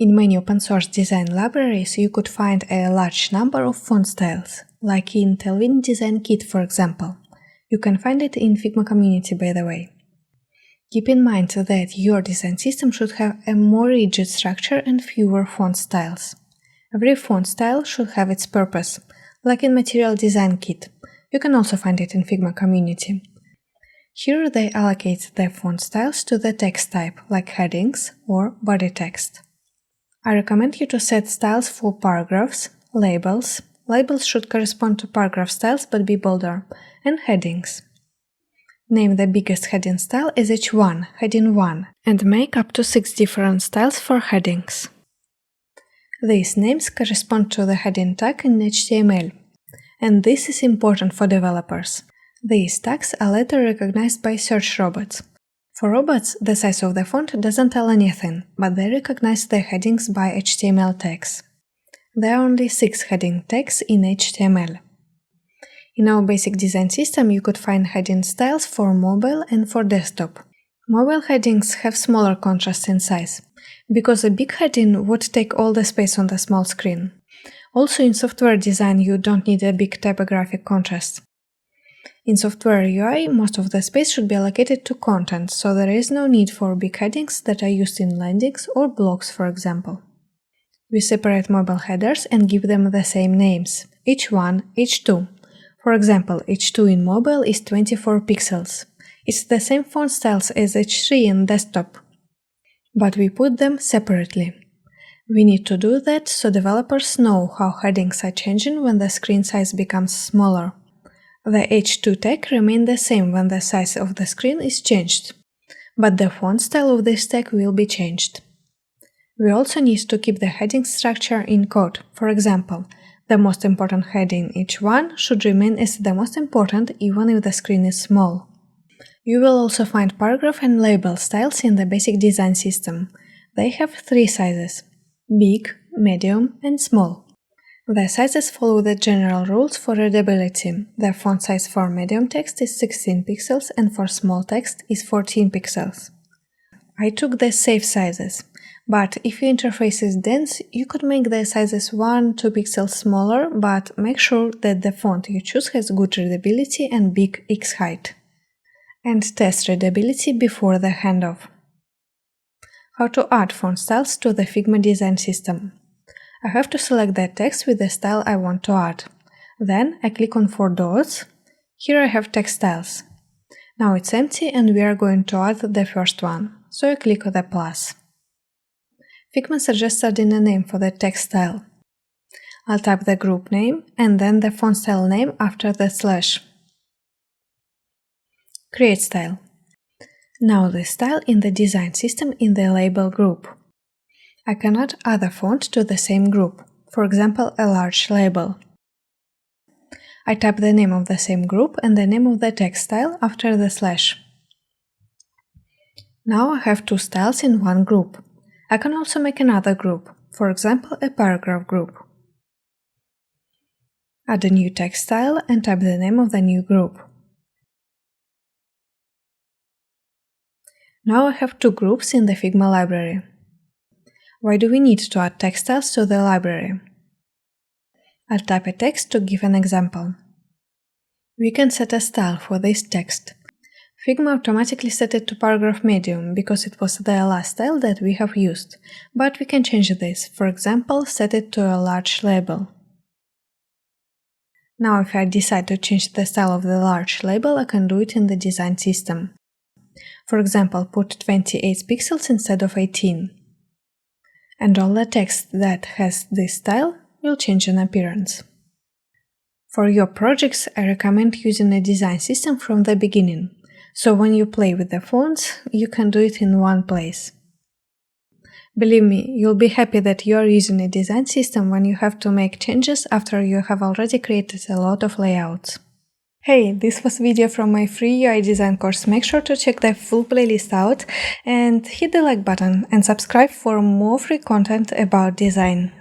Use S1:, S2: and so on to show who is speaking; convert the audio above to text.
S1: In many open-source design libraries, you could find a large number of font styles, like in Tailwind Design Kit, for example. You can find it in Figma community, by the way. Keep in mind that your design system should have a more rigid structure and fewer font styles. Every font style should have its purpose, like in Material Design Kit. You can also find it in Figma community. Here they allocate the font styles to the text type, like headings or body text. I recommend you to set styles for paragraphs, labels. Labels should correspond to paragraph styles but be bolder, and headings. Name the biggest heading style as H1, heading 1, and make up to 6 different styles for headings. These names correspond to the heading tag in HTML, and this is important for developers. These tags are later recognized by search robots. For robots, the size of the font doesn't tell anything, but they recognize the headings by HTML tags. There are only 6 heading tags in HTML. In our basic design system, you could find heading styles for mobile and for desktop. Mobile headings have smaller contrast in size, because a big heading would take all the space on the small screen. Also, in software design, you don't need a big typographic contrast. In software UI, most of the space should be allocated to content, so there is no need for big headings that are used in landings or blogs, for example. We separate mobile headers and give them the same names, H1, H2. For example, H2 in mobile is 24 pixels. It's the same font styles as H3 in desktop, but we put them separately. We need to do that so developers know how headings are changing when the screen size becomes smaller. The H2 tag remains the same when the size of the screen is changed, but the font style of this tag will be changed. We also need to keep the heading structure in code. For example, the most important heading H1 should remain as the most important even if the screen is small. You will also find paragraph and label styles in the basic design system. They have 3 sizes: big, medium, and small. The sizes follow the general rules for readability. The font size for medium text is 16 pixels and for small text is 14 pixels. I took the safe sizes, but if your interface is dense, you could make the sizes 1-2 pixels smaller, but make sure that the font you choose has good readability and big X height. And test readability before the handoff. How to add font styles to the Figma design system. I have to select the text with the style I want to add. Then I click on 4 dots. Here I have text styles. Now it's empty and we are going to add the first one, so I click on the plus. Figma suggests adding a name for the text style. I'll type the group name and then the font style name after the slash. Create style. Now the style in the design system in the label group. I can add other fonts to the same group, for example a large label. I type the name of the same group and the name of the text style after the slash. Now I have 2 styles in one group. I can also make another group, for example a paragraph group. Add a new text style and type the name of the new group. Now I have 2 groups in the Figma library. Why do we need to add text styles to the library? I'll type a text to give an example. We can set a style for this text. Figma automatically set it to paragraph medium because it was the last style that we have used, but we can change this, for example, set it to a large label. Now if I decide to change the style of the large label, I can do it in the design system. For example, put 28 pixels instead of 18. And all the text that has this style will change in appearance. For your projects, I recommend using a design system from the beginning, so when you play with the fonts, you can do it in one place. Believe me, you'll be happy that you're using a design system when you have to make changes after you have already created a lot of layouts. Hey, this was a video from my free UI design course. Make sure to check the full playlist out and hit the like button and subscribe for more free content about design.